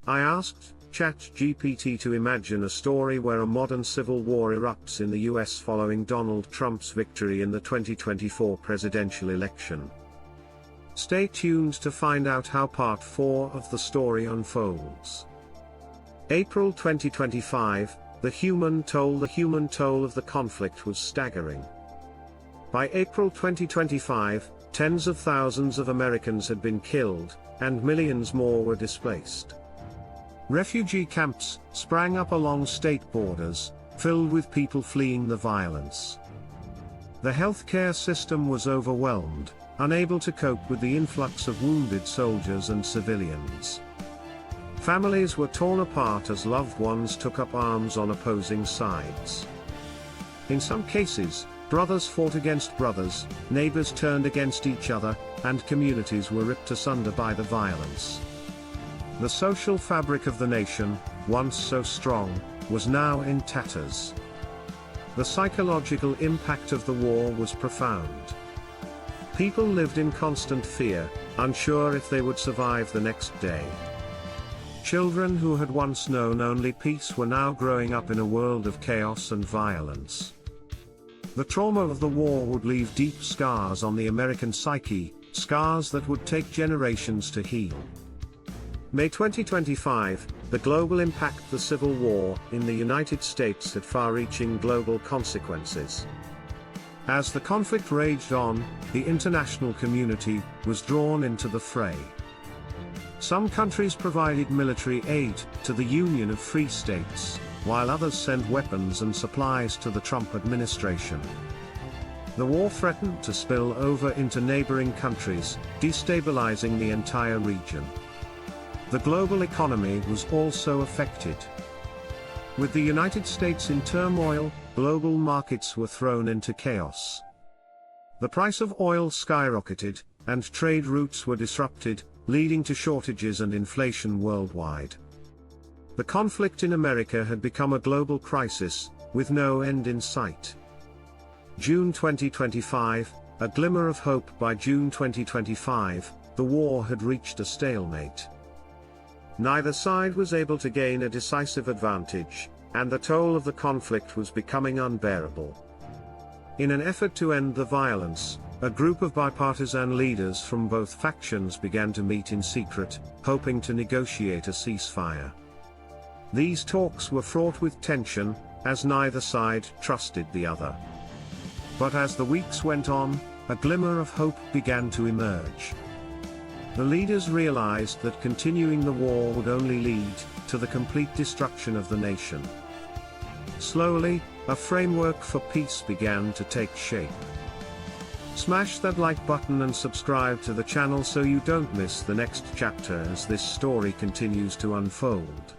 I asked ChatGPT to imagine a story where a modern civil war erupts in the US following Donald Trump's victory in the 2024 presidential election. Stay tuned to find out how part 4 of the story unfolds. April 2025, the human toll of the conflict was staggering. By April 2025, tens of thousands of Americans had been killed, and millions more were displaced. Refugee camps sprang up along state borders, filled with people fleeing the violence. The healthcare system was overwhelmed, unable to cope with the influx of wounded soldiers and civilians. Families were torn apart as loved ones took up arms on opposing sides. In some cases, brothers fought against brothers, neighbors turned against each other, and communities were ripped asunder by the violence. The social fabric of the nation, once so strong, was now in tatters. The psychological impact of the war was profound. People lived in constant fear, unsure if they would survive the next day. Children who had once known only peace were now growing up in a world of chaos and violence. The trauma of the war would leave deep scars on the American psyche, scars that would take generations to heal. May 2025, the global impact of the Civil War in the United States had far-reaching global consequences. As the conflict raged on, the international community was drawn into the fray. Some countries provided military aid to the Union of Free States, while others sent weapons and supplies to the Trump administration. The war threatened to spill over into neighboring countries, destabilizing the entire region. The global economy was also affected. With the United States in turmoil, global markets were thrown into chaos. The price of oil skyrocketed, and trade routes were disrupted, leading to shortages and inflation worldwide. The conflict in America had become a global crisis, with no end in sight. June 2025, a glimmer of hope. By June 2025, the war had reached a stalemate. Neither side was able to gain a decisive advantage, and the toll of the conflict was becoming unbearable. In an effort to end the violence, a group of bipartisan leaders from both factions began to meet in secret, hoping to negotiate a ceasefire. These talks were fraught with tension, as neither side trusted the other. But as the weeks went on, a glimmer of hope began to emerge. The leaders realized that continuing the war would only lead to the complete destruction of the nation. Slowly, a framework for peace began to take shape. Smash that like button and subscribe to the channel so you don't miss the next chapter as this story continues to unfold.